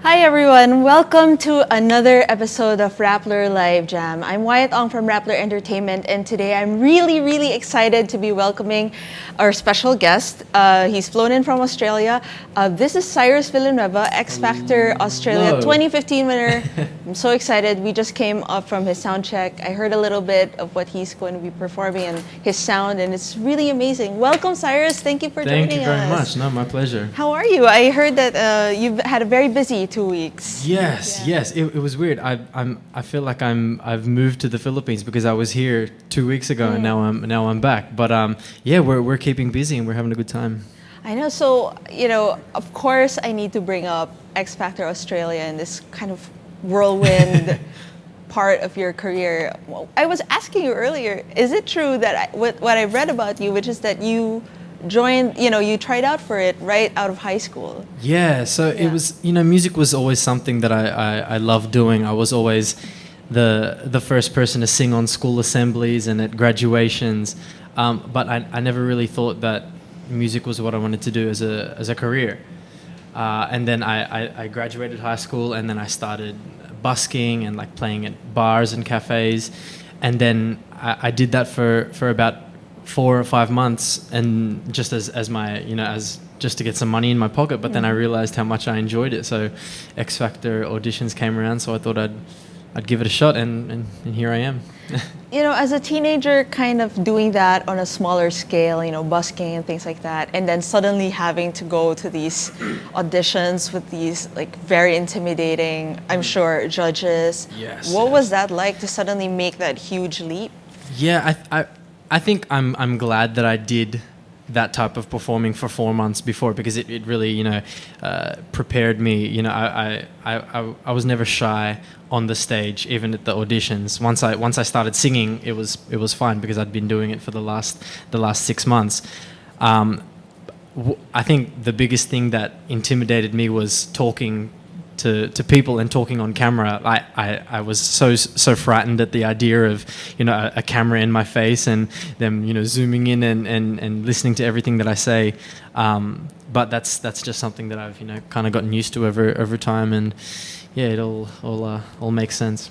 Hi everyone, welcome to another episode of Rappler Live Jam. I'm Wyatt Ong from Rappler Entertainment, and today I'm really excited to be welcoming our special guest. He's flown in from Australia. This is Cyrus Villanueva, X Factor Australia Hello. 2015 winner. I'm so excited. We just came up from his sound check. I heard a little bit of what he's going to be performing and his sound, and it's really amazing. Welcome, Cyrus. Thank you for joining us. Thank you very much. No, my pleasure. How are you? I heard that you've had a very busy 2 weeks. Yes. It was weird. I feel like I've moved to the Philippines because I was here 2 weeks ago and now I'm back. But yeah, we're keeping busy and we're having a good time. I know. So, of course, I need to bring up X Factor Australia and this kind of whirlwind part of your career. Well, I was asking you earlier, is it true that what I read about you, which is that you joined, you tried out for it right out of high school? Yeah. So it was, music was always something that I loved doing. I was always the first person to sing on school assemblies and at graduations. But I never really thought that music was what I wanted to do as a career. And then I graduated high school and then I started busking and like playing at bars and cafes. And then I did that for about 4 or 5 months and just as my, as just to get some money in my pocket. But then I realized how much I enjoyed it. So X Factor auditions came around. So I thought I'd give it a shot and here I am. As a teenager, kind of doing that on a smaller scale, busking and things like that, and then suddenly having to go to these auditions with these like very intimidating, I'm sure, judges. Yes. What was that like to suddenly make that huge leap? Yeah, I think I'm glad that I did that type of performing for 4 months before because it really prepared me. I was never shy on the stage, even at the auditions. Once I started singing, it was fine because I'd been doing it for the last 6 months. I think the biggest thing that intimidated me was talking to people and talking on camera. I was so frightened at the idea of a camera in my face and them zooming in and listening to everything that I say. But that's just something that I've kind of gotten used to over time, and yeah, it all makes sense.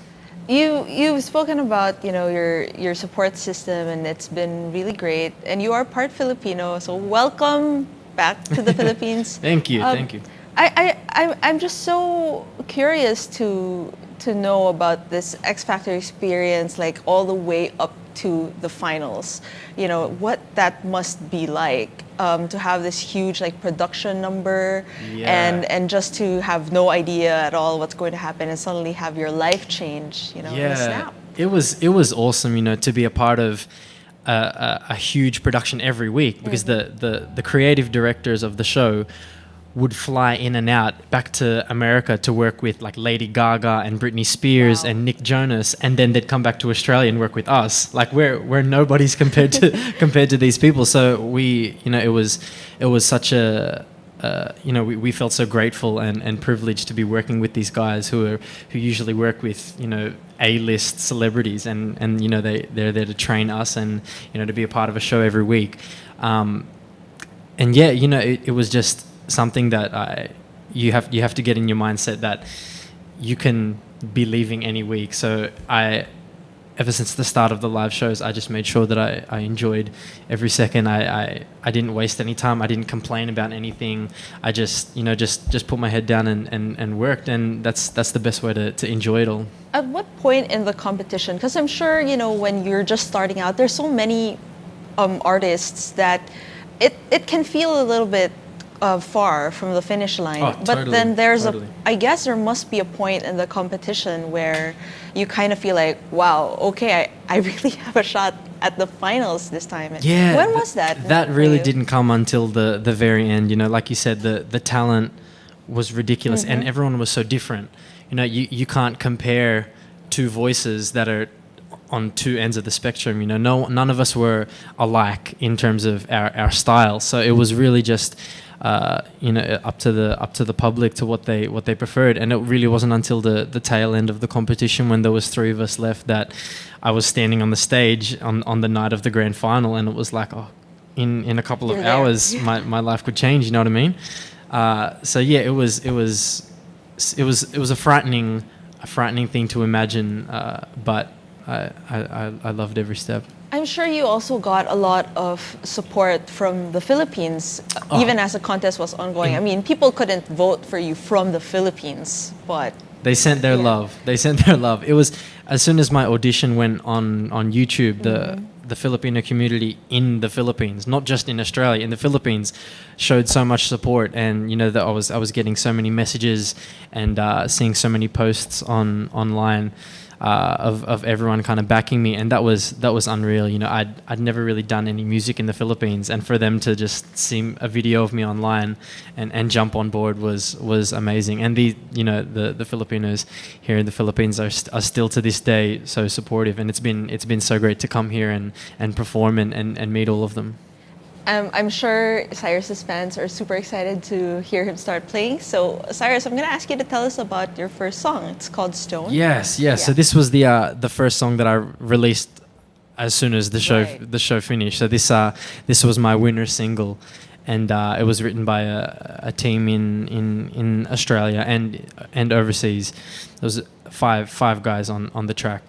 You've spoken about your support system, and it's been really great. And you are part Filipino, so welcome back to the Philippines. Thank you. I'm just so curious to know about this X Factor experience, like all the way up to the finals. What that must be like to have this huge like production number, and just to have no idea at all what's going to happen, and suddenly have your life change. In a snap. It was awesome. To be a part of a huge production every week because the creative directors of the show would fly in and out back to America to work with like Lady Gaga and Britney Spears and Nick Jonas, and then they'd come back to Australia and work with us. Like we're nobodies compared to these people. So it was such a we felt so grateful and privileged to be working with these guys who usually work with A-list celebrities, and they're there to train us and to be a part of a show every week. And yeah, it was just something that you have to get in your mindset that you can be leaving any week. So ever since the start of the live shows, I just made sure that I enjoyed every second. I didn't waste any time. I didn't complain about anything. I just put my head down and worked, and that's the best way to enjoy it all. At what point in the competition? Because I'm sure when you're just starting out, there's so many artists that it can feel a little bit far from the finish line. Oh, but totally, then there's totally. I guess there must be a point in the competition where you kind of feel like, wow, okay, I really have a shot at the finals this time. Yeah. When was that? That really didn't come until the very end. Like you said, the talent was ridiculous, and everyone was so different. You can't compare two voices that are on two ends of the spectrum. None of us were alike in terms of our style. So it was really just up to the public to what they preferred. And it really wasn't until the tail end of the competition, when there was 3 of us left, that I was standing on the stage on the night of the grand final, and it was like, oh, in a couple of hours my life could change. You know what I mean? So yeah, it was it was a frightening thing to imagine, but I loved every step. I'm sure you also got a lot of support from the Philippines, even as the contest was ongoing. I mean, people couldn't vote for you from the Philippines, but they sent their love. They sent their love. It was as soon as my audition went on YouTube, the Filipino community in the Philippines, not just in Australia, in the Philippines, showed so much support, and that I was getting so many messages and seeing so many posts online. Of everyone kind of backing me, and that was unreal. I'd never really done any music in the Philippines, and for them to just see a video of me online and jump on board was amazing. And the Filipinos here in the Philippines are still to this day so supportive, and it's been so great to come here and perform and meet all of them. I'm sure Cyrus's fans are super excited to hear him start playing. So, Cyrus, I'm going to ask you to tell us about your first song. It's called Stone. Yes. So this was the first song that I released as soon as the show finished. So this was my winner single, and it was written by a team in Australia and overseas. There was five guys on the track.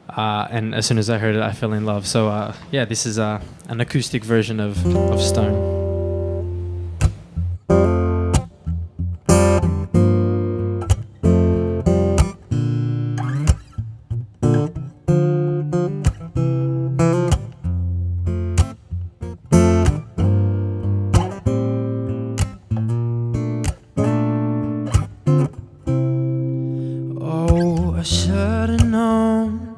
And as soon as I heard it, I fell in love. So this is an acoustic version of Stone. Oh, I should've known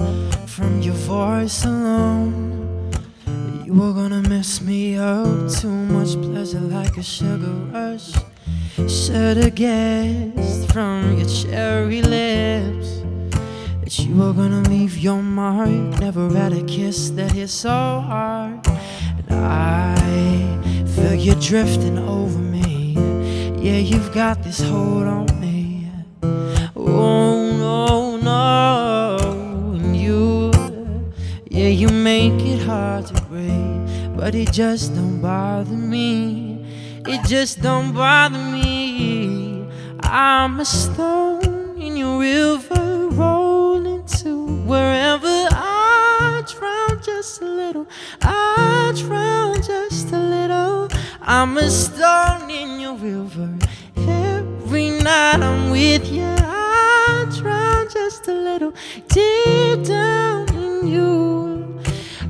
from your voice alone you were gonna mess me up. Too much pleasure like a sugar rush. Should've guessed from your cherry lips that you were gonna leave your mark. Never had a kiss that hit so hard. And I feel you drifting over me. Yeah, you've got this hold on me. Oh no, no. And you make it hard to breathe, but it just don't bother me. It just don't bother me. I'm a stone in your river, rolling to wherever. I drown just a little, I drown just a little. I'm a stone in your river. Every night I'm with you, I drown just a little, deep down in you.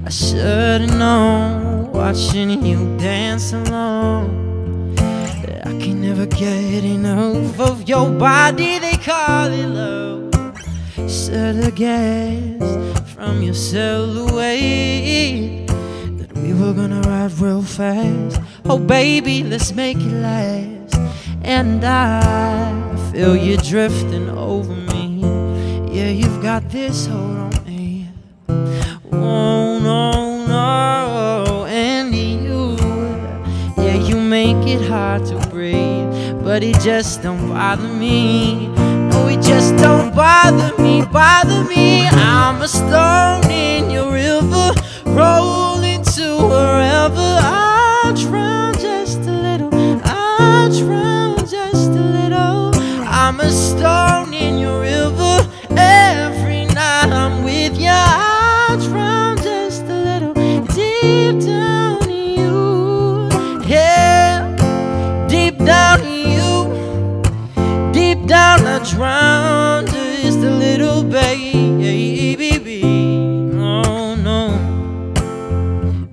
I should've known, watching you dance alone, that I can never get enough of your body. They call it love. Should've guessed from your silhouette that we were gonna ride real fast. Oh baby, let's make it last. And I feel you drifting over me. Yeah, you've got this hold on me. Oh no, no. And you make it hard to breathe, but it just don't bother me. No, it just don't bother me, bother me. I'm a stone in your river, rolling to wherever. I drown just a little, I drown just a little. I'm a stone in your river. Every night I'm with you, I drown just a little, deep down in you. Yeah, deep down in you, deep down I drown just a little, baby. No, no,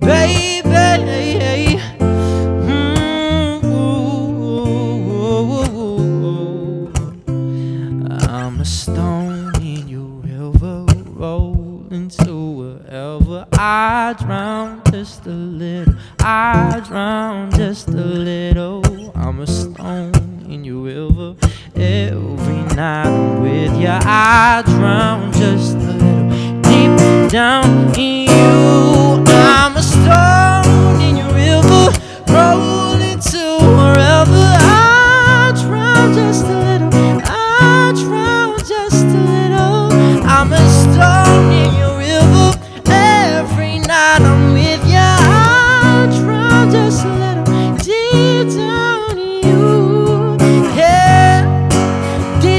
baby. I'm a stone in your river, rolling to wherever. I drown just a little, I drown just a little. I'm a stone in your river. Every night I'm with you, I drown just a little, deep down in you. I'm a stone in your river, rolling to wherever. I drown just a little, I drown just a little. I'm a stone in your river. Every night I'm with you, I drown just a little, deep down in you. Yeah, deep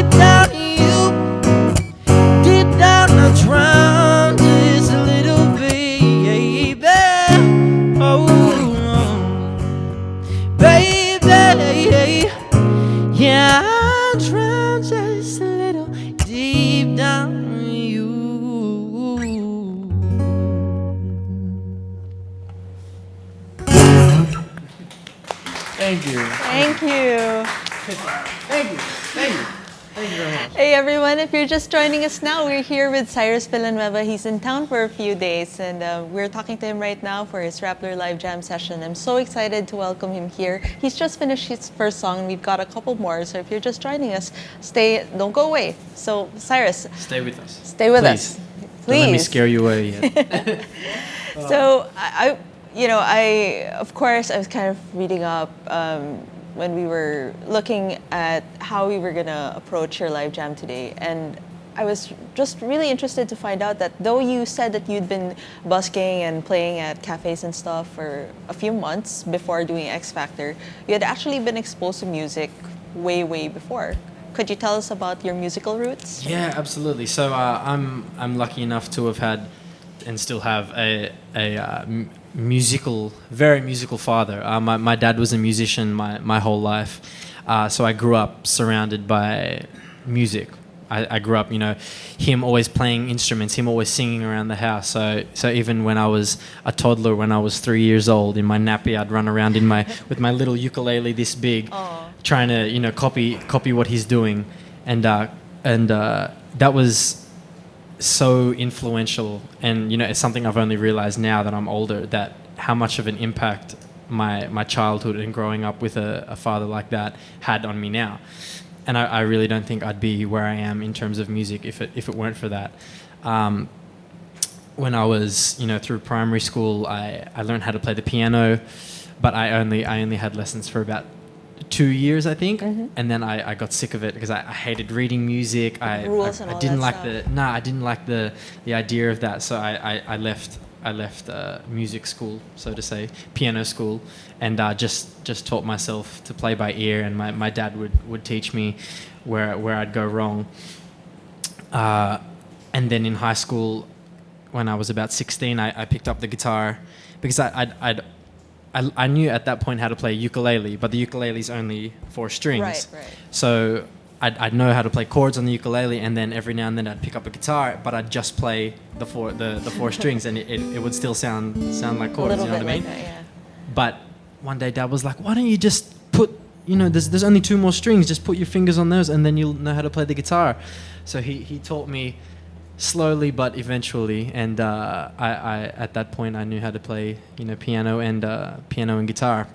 you. Thank you. Thank you. Thank you. Thank you very much. Hey everyone, if you're just joining us now, we're here with Cyrus Villanueva. He's in town for a few days and we're talking to him right now for his Rappler live jam session. I'm so excited to welcome him here. He's just finished his first song and we've got a couple more, so if you're just joining us, don't go away. So Cyrus, Stay with us. Stay with Please. us. Don't let me Please. scare you away yet. So of course, I was kind of reading up when we were looking at how we were gonna approach your live jam today, and I was just really interested to find out that though you said that you'd been busking and playing at cafes and stuff for a few months before doing X Factor, you had actually been exposed to music way, way before. Could you tell us about your musical roots? Yeah, absolutely. So I'm lucky enough to have had and still have a very musical father. My dad was a musician my whole life, so I grew up surrounded by music. I grew up, him always playing instruments, him always singing around the house. So even when I was a toddler, when I was 3 years old, in my nappy, I'd run around with my little ukulele this big, trying to copy what he's doing, and that was so influential. And it's something I've only realized now that I'm older, that how much of an impact my childhood and growing up with a father like that had on me now. And I really don't think I'd be where I am in terms of music if it weren't for that. When I was through primary school, I learned how to play the piano, but I only had lessons for about 2 years, I think, and then I got sick of it because I hated reading music. I didn't like I didn't like the idea of that, so I left music school, so to say, piano school, and just taught myself to play by ear, and my dad would teach me where I'd go wrong. And then in high school, when I was about 16, I picked up the guitar because I knew at that point how to play ukulele, but the ukulele's only 4 strings. Right. So I'd know how to play chords on the ukulele, and then every now and then I'd pick up a guitar, but I'd just play the 4 strings, and it would still sound like chords. You know what I mean? Like that, yeah. But one day Dad was like, "Why don't you just put, there's only 2 more strings. Just put your fingers on those, and then you'll know how to play the guitar." So he taught me slowly but eventually, and I at that point I knew how to play piano and guitar.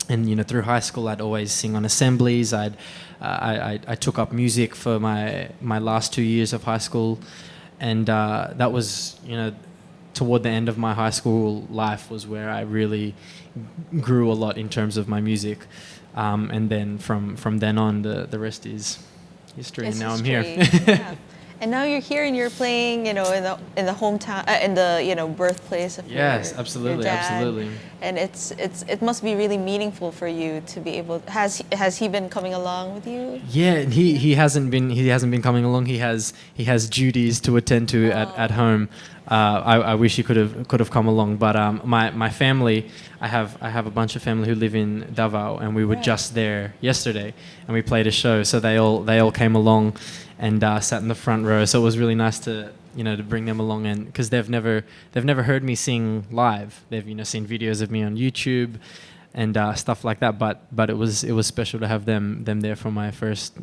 And through high school I'd always sing on assemblies. I took up music for my last 2 years of high school, and that was toward the end of my high school life was where I really grew a lot in terms of my music, and then from then on the rest is history. And now I'm here. Yeah. And now you're here and you're playing, in the hometown, in the birthplace of your dad. Absolutely. And it must be really meaningful for you to be able. Has he been coming along with you? Yeah, he hasn't been coming along. He has duties to attend to at home. I wish he could have come along, but my family, I have a bunch of family who live in Davao, and we were just there yesterday, and we played a show. So they all came along and sat in the front row. So it was really nice to to bring them along, and because they've never heard me sing live. They've seen videos of me on YouTube and stuff like that. But it was special to have them there for my first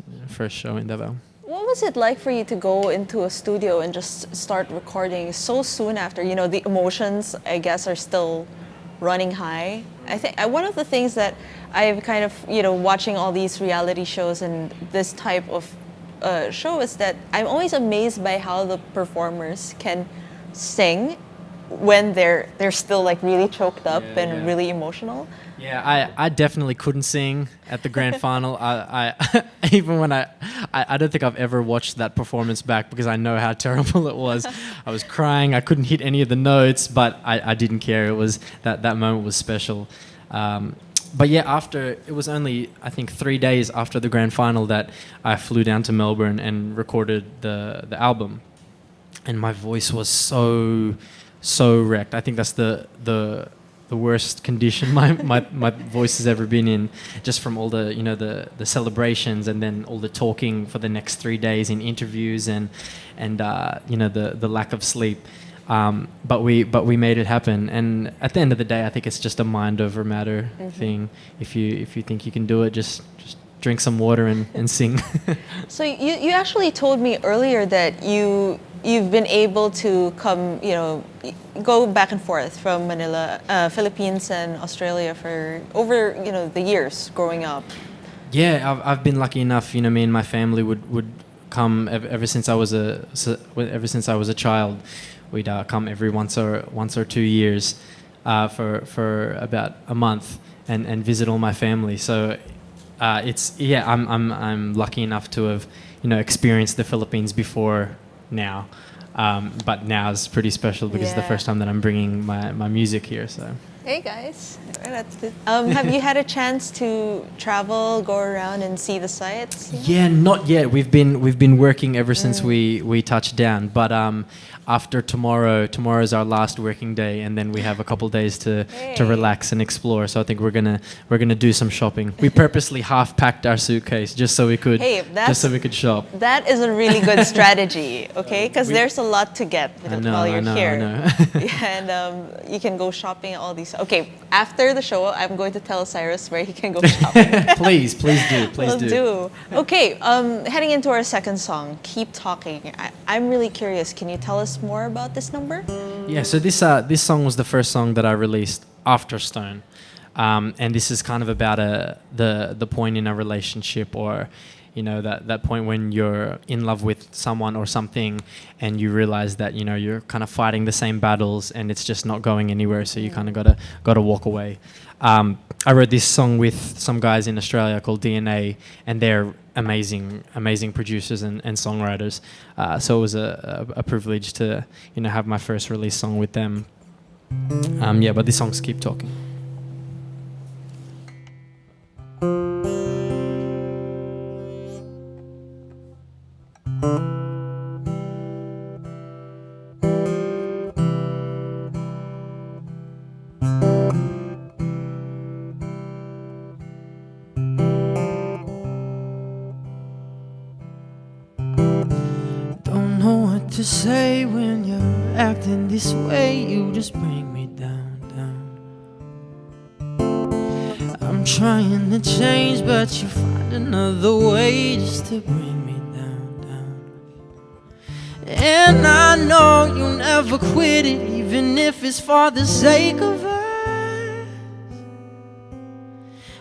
show in Davao. What was it like for you to go into a studio and just start recording so soon after? The emotions, I guess, are still running high. I think one of the things that I've kind of, watching all these reality shows and this type of show is that I'm always amazed by how the performers can sing when they're still like really choked up and really emotional. Yeah, I definitely couldn't sing at the grand final. I even when I don't think I've ever watched that performance back because I know how terrible it was. I was crying. I couldn't hit any of the notes, but I didn't care. It was that moment was special. But yeah, it was only I think 3 days after the grand final that I flew down to Melbourne and recorded the album, and my voice was so wrecked. I think that's the worst condition my voice has ever been in, just from all the celebrations and then all the talking for the next 3 days in interviews and the lack of sleep. But we made it happen. And at the end of the day, I think it's just a mind over matter thing. If you think you can do it, just drink some water and sing. So you actually told me earlier that you've been able to come, go back and forth from Manila, Philippines and Australia for over, the years growing up. Yeah, I've been lucky enough. Me and my family would come ever since I was a child. We'd come every once or 2 years for about a month and visit all my family. So I'm lucky enough to have experienced the Philippines before now. But now is pretty special because it's the first time that I'm bringing my music here. So. Hey guys, that's good. Have you had a chance to travel, go around and see the sites? Yeah, not yet. We've been working ever since we touched down. But after tomorrow's our last working day, and then we have a couple days to relax and explore. So I think we're gonna do some shopping. We purposely half packed our suitcase just so we could shop. That is a really good strategy, okay? Because there's a lot to get while you're here. I know. And you can go shopping at all these. Okay, after the show, I'm going to tell Cyrus where he can go shopping. Please do. Will do. Okay, heading into our second song, Keep Talking. I'm really curious. Can you tell us more about this number? Yeah, so this song was the first song that I released after Stone, and this is kind of about the point in a relationship, or that point when you're in love with someone or something, and you realize that you're kind of fighting the same battles and it's just not going anywhere. So you kind of gotta walk away. I wrote this song with some guys in Australia called DNA, and they're amazing producers and songwriters. So it was a privilege to have my first release song with them. But these songs keep talking. To say when you're acting this way, you just bring me down. I'm trying to change, but you find another way just to bring me down. And I know you never quit it, even if it's for the sake of us.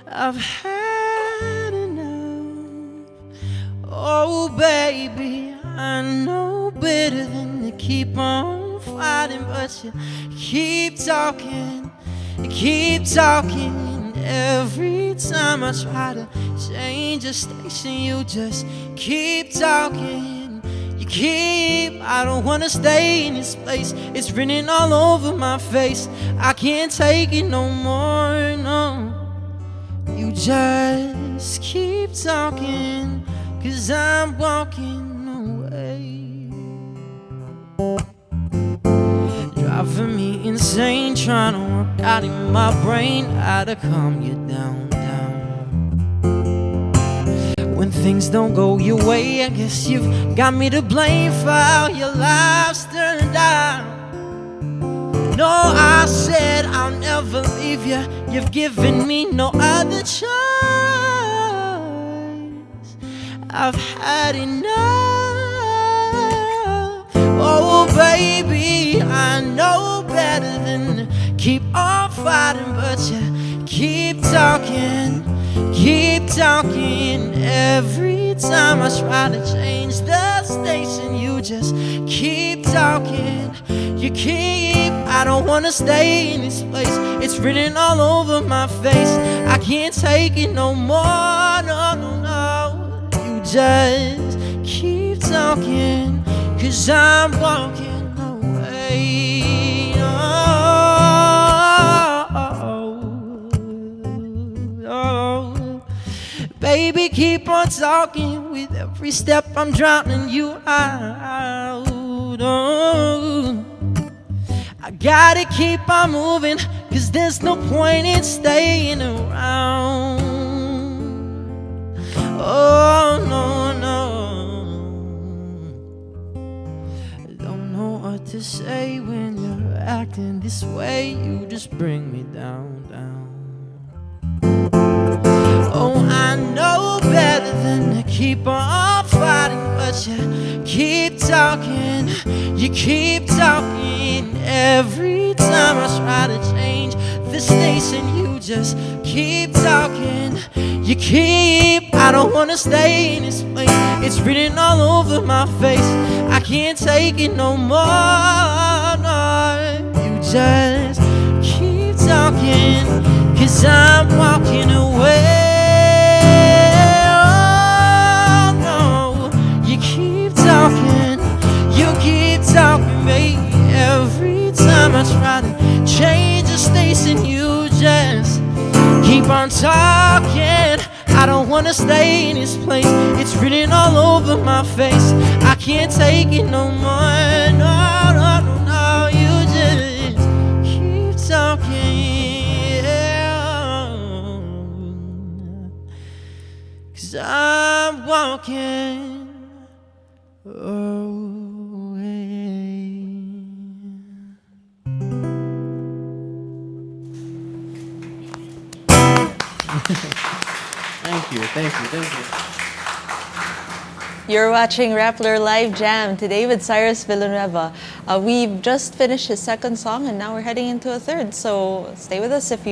I've had enough. Oh baby, I know better than to keep on fighting, but you keep talking. Every time I try to change a station, you just keep talking. I don't wanna stay in this place. It's written all over my face. I can't take it no more, no. You just keep talking, 'cause I'm walking away. Driving me insane, trying to work out in my brain how to calm you down. When things don't go your way, I guess you've got me to blame for how your life's turned out. No, I said I'll never leave you. You've given me no other choice. I've had enough. Oh baby, I know better than to keep on fighting, but you keep talking. Every time I try to change the station, you just keep talking. I don't wanna stay in this place. It's written all over my face. I can't take it no more, no. You just keep talking, 'cause I'm walking away. Baby, keep on talking. With every step I'm drowning you out. I gotta keep on moving, 'cause there's no point in staying around. Oh no, don't know what to say when you're acting this way. You just bring me down, down. Oh, I know better than to keep on fighting, but you keep talking, you keep talking. Every time I try to change the station, you just keep talking, you keep. I don't wanna stay in this place, it's written all over my face. I can't take it no more, no. You just keep talking, 'cause I'm walking away. Oh no, you keep talking, baby. Every time I try to change the station, you just keep on talking. I don't wanna stay in this place, it's written all over my face. I can't take it no more, no, no, no, no. You just keep talking, yeah. 'Cause I'm walking away. Thank you. You're watching Rappler Live Jam today with Cyrus Villanueva. We've just finished his second song and now we're heading into a third. So stay with us if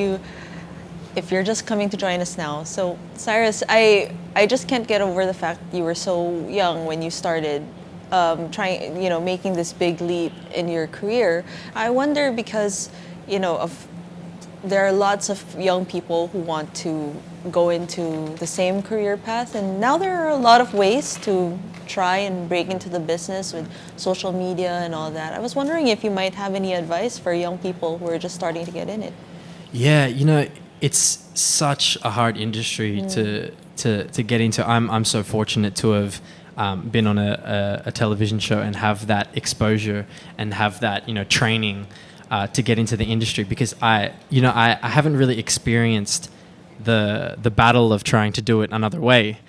you're just coming to join us now. So Cyrus, I just can't get over the fact you were so young when you started making this big leap in your career. I wonder because, there are lots of young people who want to go into the same career path, and now there are a lot of ways to try and break into the business with social media and all that. I was wondering if you might have any advice for young people who are just starting to get in it. Yeah, it's such a hard industry to get into. I'm so fortunate to have been on a television show and have that exposure and have that training to get into the industry, because I haven't really experienced the battle of trying to do it another way.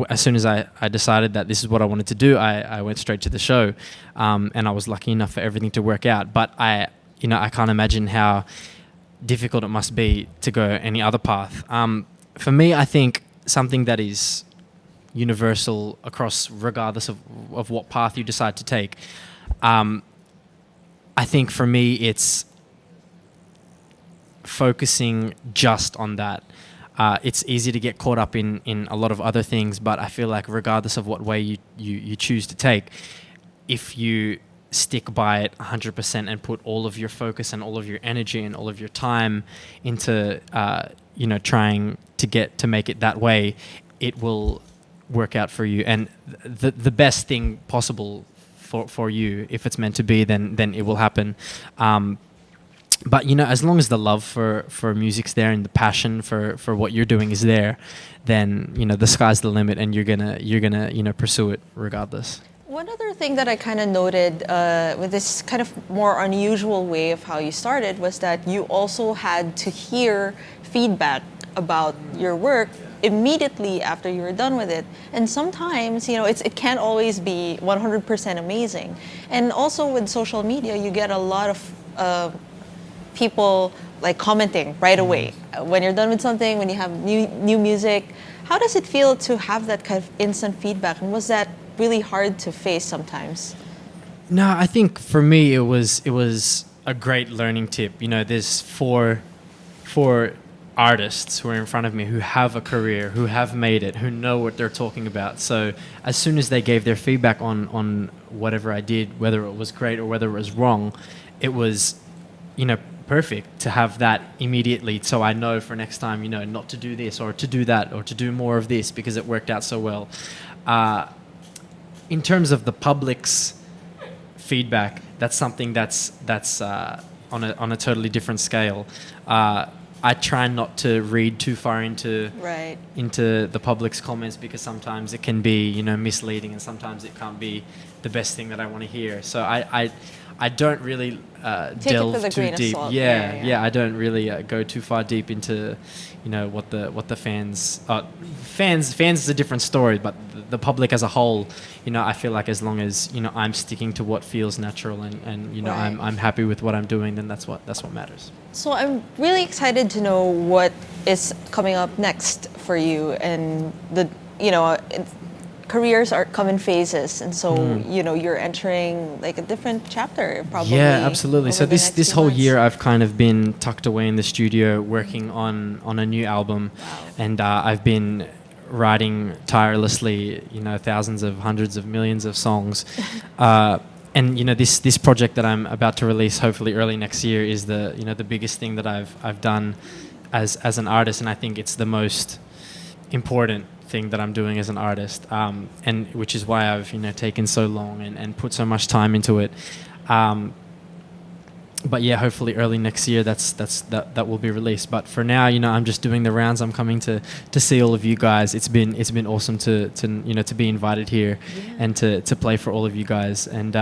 As soon as I decided that this is what I wanted to do, I went straight to the show, and I was lucky enough for everything to work out. But I can't imagine how difficult it must be to go any other path. For me, I think something that is universal across, regardless of what path you decide to take. I think for me, it's focusing just on that. It's easy to get caught up in a lot of other things, but I feel like regardless of what way you choose to take, if you stick by it 100% and put all of your focus and all of your energy and all of your time into trying to make it that way, it will work out for you. And the best thing possible for you, if it's meant to be, then it will happen. But as long as the love for music's there and the passion for what you're doing is there, then the sky's the limit, and you're gonna pursue it regardless. One other thing that I kind of noted with this kind of more unusual way of how you started was that you also had to hear feedback about your work immediately after you were done with it. And sometimes, it can't always be 100% amazing. And also with social media, you get a lot of people like commenting right away when you're done with something, when you have new music. How does it feel to have that kind of instant feedback, and was that really hard to face sometimes? No, I think for me it was a great learning tip. There's four artists who are in front of me who have a career, who have made it, who know what they're talking about. So as soon as they gave their feedback on whatever I did, whether it was great or whether it was wrong, it was perfect to have that immediately, so I know for next time not to do this or to do that or to do more of this because it worked out so well. In terms of the public's feedback, that's something that's on a totally different scale. I try not to read too far into the public's comments, because sometimes it can be misleading, and sometimes it can't be the best thing that I want to hear. So I I don't really Take it delve with a too grain of deep. salt. Yeah. I don't really go too far deep into, what the fans is a different story, but the public as a whole, I feel like as long as I'm sticking to what feels natural and Right. I'm happy with what I'm doing, then that's what matters. So I'm really excited to know what is coming up next for you, and careers are come in phases, and so you're entering like a different chapter probably. Yeah, absolutely. over So the this next this few whole months. year I've kind of been tucked away in the studio working on a new album, and I've been writing tirelessly, thousands of hundreds of millions of songs. And this project that I'm about to release, hopefully early next year, is the biggest thing that I've done as an artist, and I think it's the most important thing that I'm doing as an artist, and which is why I've taken so long and put so much time into it. But yeah, hopefully early next year that will be released. But for now, I'm just doing the rounds. I'm coming to see all of you guys. It's been awesome to be invited here and to play for all of you guys. And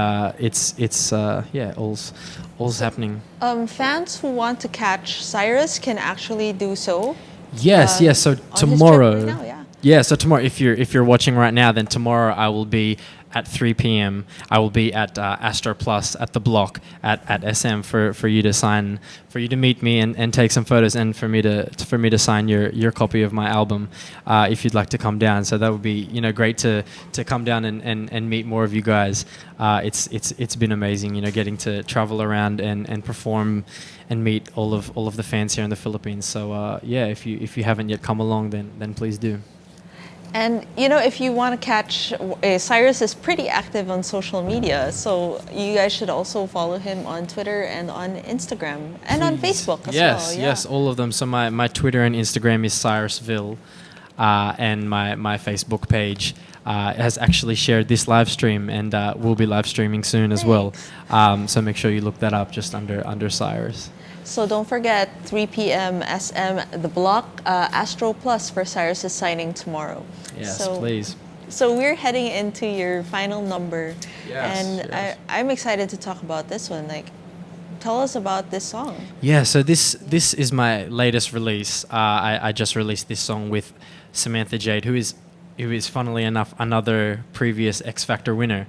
all's happening. Fans who want to catch Cyrus can actually do so. Yes, yes. So on his trip tomorrow, right now, yeah. yeah. So tomorrow, if you're watching right now, then tomorrow I will be at 3 p.m. I will be at Astro Plus at the Block at SM for you to meet me and take some photos, and for me to sign your copy of my album, if you'd like to come down. So that would be great to come down and meet more of you guys. It's been amazing, getting to travel around and perform and meet all of the fans here in the Philippines. So if you haven't yet come along, then please do. And if you want to catch, Cyrus is pretty active on social media, so you guys should also follow him on Twitter and on Instagram and on Facebook as well. Yeah. Yes, all of them. So my Twitter and Instagram is Cyrusville, and my Facebook page has actually shared this live stream, and we'll be live streaming soon as well. So make sure you look that up, just under Cyrus. So don't forget, 3 p.m. SM, the Block, Astro Plus for Cyrus's signing tomorrow. Yes, please. So we're heading into your final number, Yes, yes. I'm excited to talk about this one. Like, tell us about this song. Yeah, so this is my latest release. I just released this song with Samantha Jade, who is funnily enough another previous X Factor winner.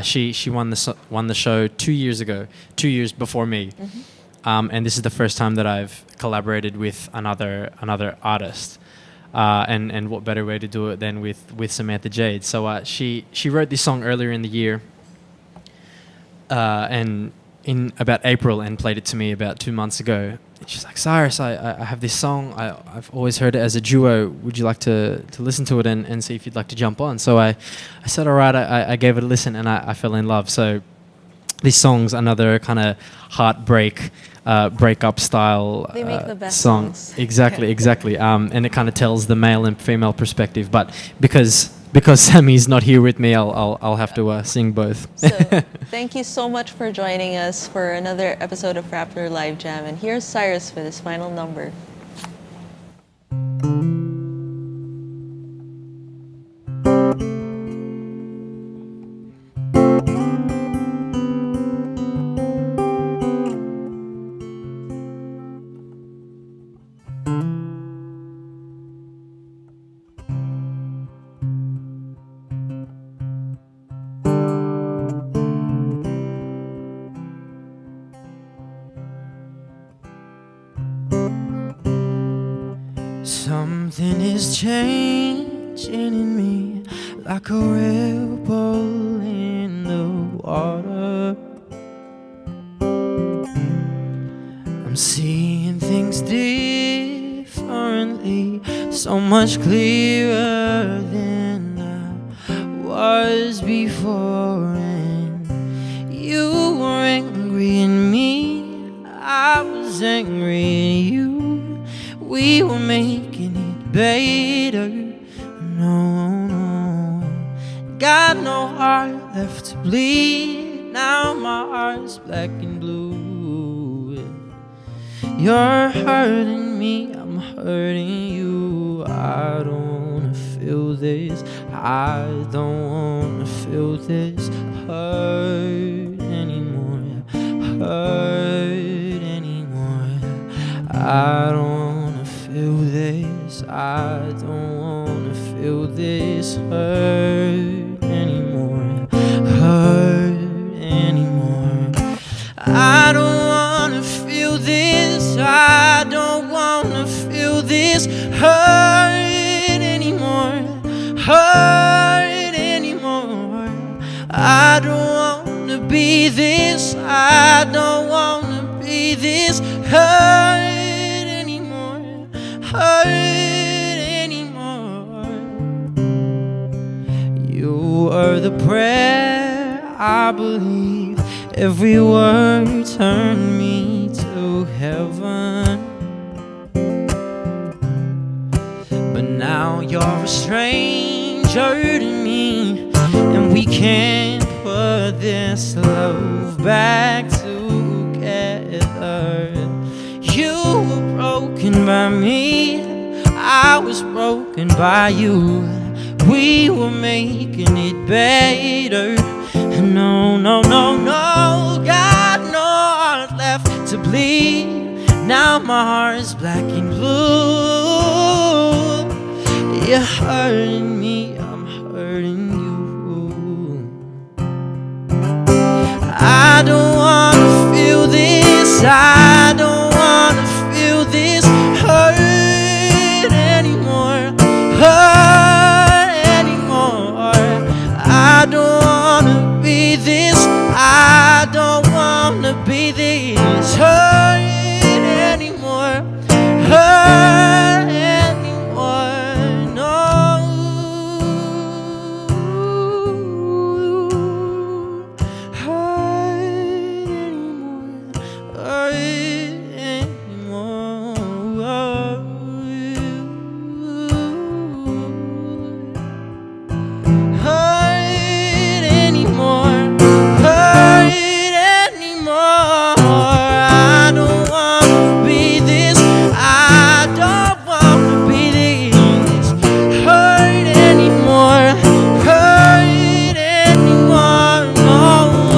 She won the show 2 years ago, 2 years before me. And this is the first time that I've collaborated with another artist. And what better way to do it than with Samantha Jade? So she wrote this song earlier in the year, and in about April, and played it to me about 2 months ago. And she's like, Cyrus, I have this song. I've always heard it as a duo. Would you like to listen to it and see if you'd like to jump on? So I said, all right. I gave it a listen, and I fell in love. So this song's another kind of heartbreak, breakup style They make the best song. songs. Exactly. And it kind of tells the male and female perspective. But because Sammy's not here with me, I'll have to sing both. So thank you so much for joining us for another episode of Rappler Live Jam. And here's Cyrus with his final number. Something is changing in me, like a ripple in the water. I'm seeing things differently, so much clearer than I was before. And you were angry at me, I was angry at you. We were making it better. No, got no heart left to bleed. Now my heart's black and blue. You're hurting me, I'm hurting you. I don't wanna feel this. I don't wanna feel this hurt anymore. I don't wanna feel this. I don't wanna feel this hurt anymore. Hurt anymore. I don't wanna feel this. I don't wanna feel this hurt anymore. Hurt anymore. I don't wanna be this. I don't wanna be this hurt anymore. Hurt anymore. You are the prayer I believe. Every word turned me to heaven. But now you're a stranger to me, and we can't put this love back together. You were broken by me, I was broken by you. We were making it better. No, no, no, no, got no heart left to bleed. Now my heart's black and blue. You're hurting me, I'm hurting you. I don't wanna feel this. I don't wanna feel this hurt anymore. Hurt anymore. I don't wanna be this. I don't wanna be this hurt anymore. Hurt anymore. No. Hurt anymore. Hurt anymore. Hurt anymore. Hurt anymore. I don't wanna be this. I don't wanna be this. Hurt anymore. Hurt anymore. No,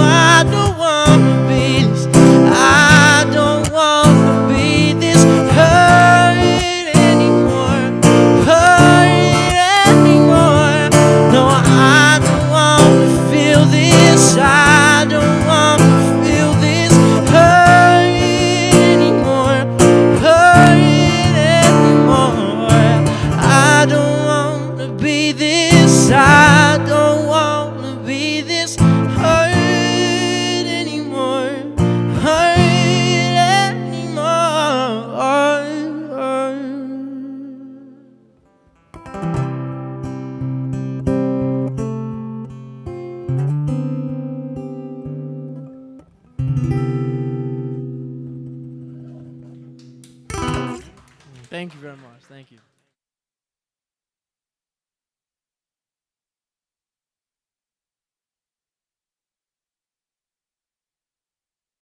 I don't wanna be this. I don't wanna be this. Hurt anymore. Hurt anymore. No, I don't wanna feel this. I don't wanna feel this hurt anymore. Hurt anymore. I don't wanna be this. I don't wanna be this hurt anymore. Hurt anymore. Thank you very much. Thank you.